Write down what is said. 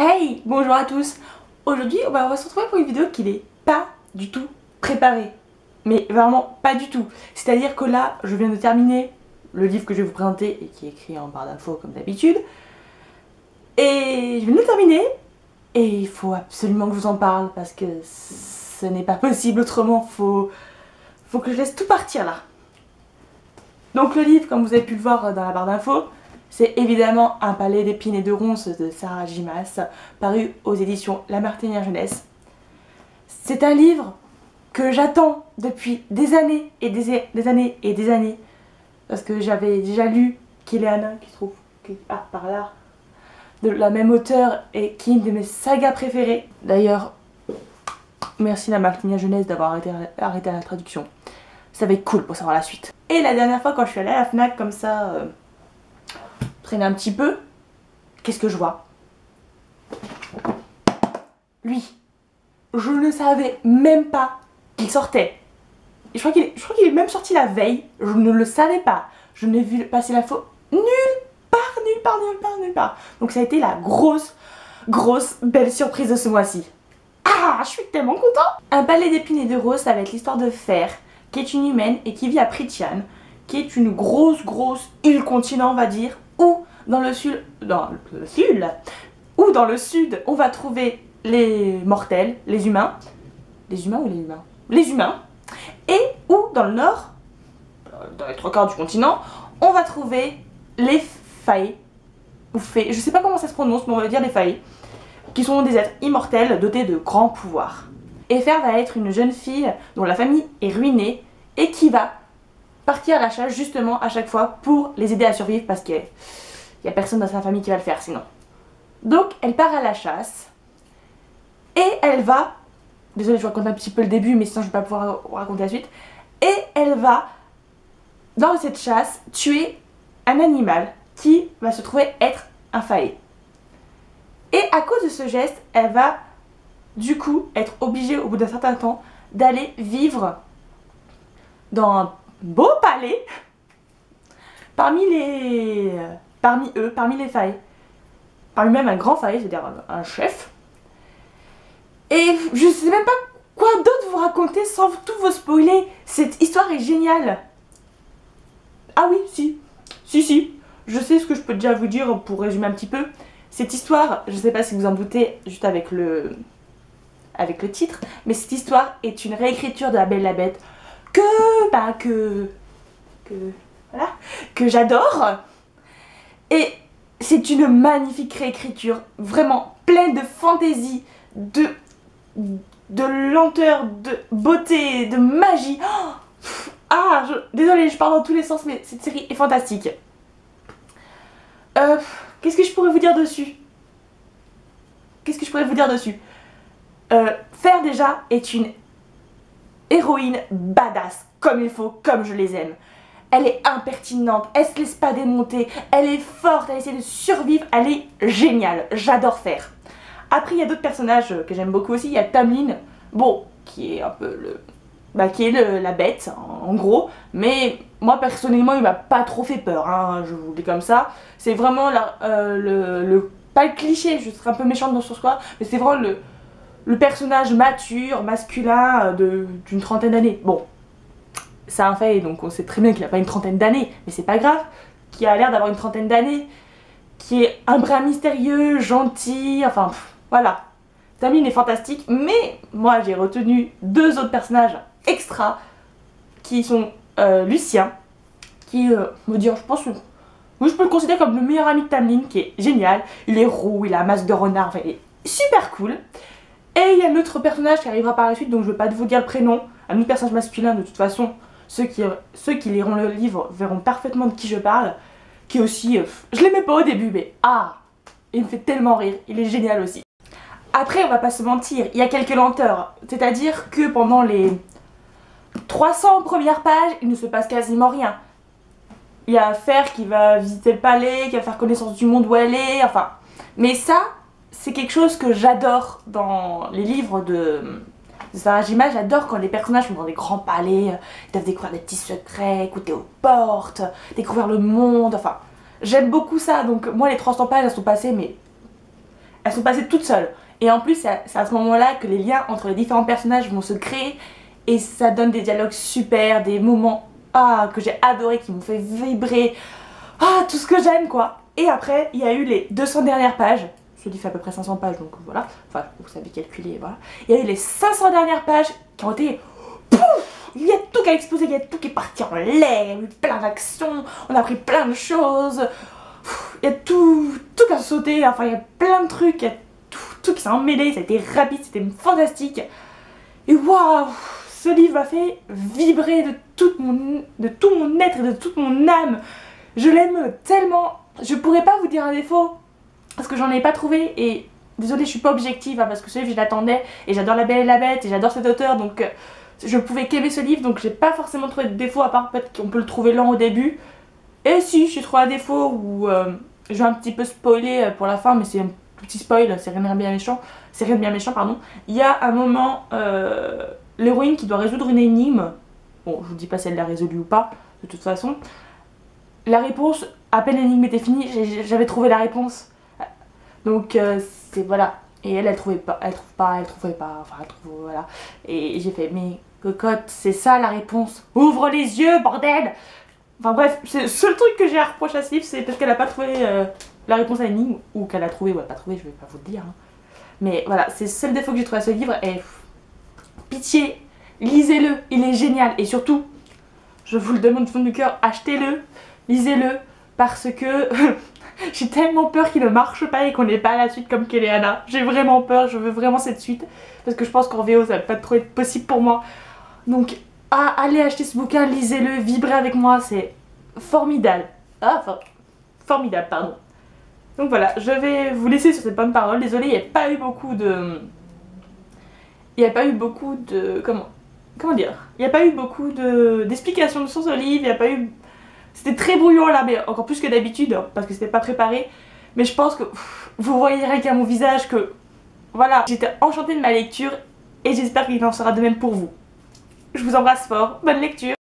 Hey, bonjour à tous. Aujourd'hui, on va se retrouver pour une vidéo qui n'est pas du tout préparée. Mais vraiment pas du tout. C'est-à-dire que là, je viens de terminer le livre que je vais vous présenter et qui est écrit en barre d'infos comme d'habitude. Et je viens de le terminer et il faut absolument que je vous en parle parce que ce n'est pas possible autrement. Faut que je laisse tout partir là. Donc le livre, comme vous avez pu le voir dans la barre d'infos, c'est évidemment Un palais d'épines et de ronces de Sarah J. Maas, paru aux éditions La Martinière Jeunesse. C'est un livre que j'attends depuis des années et des années et des années. Parce que j'avais déjà lu Kéléana, qui se trouve par là, de la même auteure et qui est une de mes sagas préférées. D'ailleurs, merci La Martinière Jeunesse d'avoir arrêté la traduction. Ça va être cool pour savoir la suite. Et la dernière fois quand je suis allée à la FNAC comme ça, traîner un petit peu, qu'est-ce que je vois? Lui. Je ne savais même pas qu'il sortait. Et je crois qu'il est même sorti la veille. Je ne le savais pas. Je n'ai vu passer l'info nulle part. Donc ça a été la grosse belle surprise de ce mois-ci. Ah, je suis tellement contente. Un palais d'épines et de roses, ça va être l'histoire de Fer, qui est une humaine et qui vit à Prithian, qui est une grosse île continent, on va dire, où dans le sud, on va trouver les mortels, les humains. Les humains ou les humains? Les humains. Et où dans le nord, dans les 3/4 du continent, on va trouver les fae, ou fées, je sais pas comment ça se prononce, mais on va dire les fae, qui sont des êtres immortels dotés de grands pouvoirs. Et Fer va être une jeune fille dont la famille est ruinée et qui va partir à la chasse justement à chaque fois pour les aider à survivre parce qu'il n'y a personne dans sa famille qui va le faire sinon. Donc elle part à la chasse et elle va, désolée je vous raconte un petit peu le début mais sinon je ne vais pas pouvoir vous raconter la suite, et elle va dans cette chasse tuer un animal qui va se trouver être un fae. Et à cause de ce geste, elle va du coup être obligée au bout d'un certain temps d'aller vivre dans un beau palais parmi les fae, parmi même un grand fae, c'est-à-dire un chef. Et je sais même pas quoi d'autre vous raconter sans tout vous spoiler. Cette histoire est géniale. Ah oui, si, je sais ce que je peux déjà vous dire pour résumer un petit peu. Cette histoire, je sais pas si vous en doutez juste avec le titre, mais cette histoire est une réécriture de La Belle et la Bête que j'adore. Et c'est une magnifique réécriture, vraiment pleine de fantaisie, de lenteur, de beauté, de magie. Désolée, je pars dans tous les sens, mais cette série est fantastique. Qu'est-ce que je pourrais vous dire dessus? Fer déjà est une héroïne badass, comme il faut, comme je les aime. Elle est impertinente, elle se laisse pas démonter, elle est forte, elle essaie de survivre, elle est géniale, j'adore Fer. Après il y a d'autres personnages que j'aime beaucoup aussi, il y a Tamlin, bon, qui est un peu la bête en gros, mais moi personnellement il m'a pas trop fait peur, hein, je vous le dis comme ça. C'est vraiment pas le cliché, je serais un peu méchante dans ce sens, mais c'est vraiment le personnage mature, masculin d'une trentaine d'années. Bon, c'est un fait, donc on sait très bien qu'il n'a pas une trentaine d'années, mais c'est pas grave, qui a l'air d'avoir une trentaine d'années, qui est un brin mystérieux, gentil, enfin voilà. Tamlin est fantastique, mais moi j'ai retenu deux autres personnages extra, qui sont Lucien, qui me dire, je pense, oui, je peux le considérer comme le meilleur ami de Tamlin, qui est génial. Il est roux, il a un masque de renard, enfin il est super cool. Et il y a un autre personnage qui arrivera par la suite, donc je ne vais pas vous dire le prénom, un autre personnage masculin, de toute façon, ceux qui liront le livre verront parfaitement de qui je parle, qui est aussi, je l'aimais pas au début, mais il me fait tellement rire, il est génial aussi. Après, on va pas se mentir, il y a quelques lenteurs, c'est-à-dire que pendant les 300 premières pages, il ne se passe quasiment rien. Il y a Fer qui va visiter le palais, qui va faire connaissance du monde où elle est, enfin. Mais ça, c'est quelque chose que j'adore dans les livres de Sarah J. Maas. J'adore quand les personnages sont dans des grands palais, ils doivent découvrir des petits secrets, écouter aux portes, découvrir le monde, enfin. J'aime beaucoup ça, donc moi les 300 pages elles sont passées, mais elles sont passées toutes seules. Et en plus, c'est à ce moment-là que les liens entre les différents personnages vont se créer et ça donne des dialogues super, des moments que j'ai adoré, qui m'ont fait vibrer. Tout ce que j'aime quoi. Et après, il y a eu les 200 dernières pages. Ce livre fait à peu près 500 pages, donc voilà. Enfin, vous savez calculer, voilà. Il y a eu les 500 dernières pages qui ont été... Pouf, il y a tout qui a explosé, il y a tout qui est parti en l'air, il y a eu plein d'actions, on a appris plein de choses. Il y a tout qui a sauté, enfin il y a plein de trucs, il y a tout qui s'est emmêlé, ça a été rapide, c'était fantastique. Et waouh, ce livre m'a fait vibrer de tout mon être et de toute mon âme. Je l'aime tellement, je pourrais pas vous dire un défaut, parce que j'en ai pas trouvé, et désolée je suis pas objective, parce que ce livre je l'attendais, et j'adore La Belle et la Bête, et j'adore cet auteur, donc je pouvais qu'aimer ce livre, donc j'ai pas forcément trouvé de défaut, à part peut-être qu'on peut le trouver lent au début. Et si, j'ai trouvé un défaut où je vais un petit peu spoiler pour la fin, mais c'est un petit spoil, c'est rien de bien méchant, pardon. Il y a un moment, l'héroïne qui doit résoudre une énigme, bon je vous dis pas si elle l'a résolue ou pas, de toute façon. La réponse, à peine l'énigme était finie, j'avais trouvé la réponse. Donc c'est voilà. Et elle trouvait pas, voilà. Et j'ai fait, mais cocotte, c'est ça la réponse. Ouvre les yeux, bordel! Enfin bref, c'est le seul truc que j'ai à reprocher à ce livre, c'est peut-être qu'elle a pas trouvé la réponse à l'énigme, ou qu'elle a trouvé ou elle a pas trouvé, je vais pas vous le dire. Hein. Mais voilà, c'est le seul défaut que j'ai trouvé à ce livre, et pitié, lisez-le, il est génial. Et surtout, je vous le demande du fond du cœur, achetez-le, lisez-le, parce que j'ai tellement peur qu'il ne marche pas et qu'on n'ait pas la suite comme Kéléana. J'ai vraiment peur, je veux vraiment cette suite, parce que je pense qu'en VO ça va pas trop être possible pour moi. Donc, allez acheter ce bouquin, lisez-le, vibrez avec moi, c'est formidable. Formidable, pardon. Donc voilà, je vais vous laisser sur cette bonne parole. Désolée, il n'y a pas eu beaucoup de... Comment dire? Il n'y a pas eu beaucoup d'explications sur ce livre, il n'y a pas eu... C'était très brouillon là, mais encore plus que d'habitude, parce que c'était pas préparé. Mais je pense que vous voyez rien qu'à mon visage que... Voilà, j'étais enchantée de ma lecture et j'espère qu'il en sera de même pour vous. Je vous embrasse fort, bonne lecture!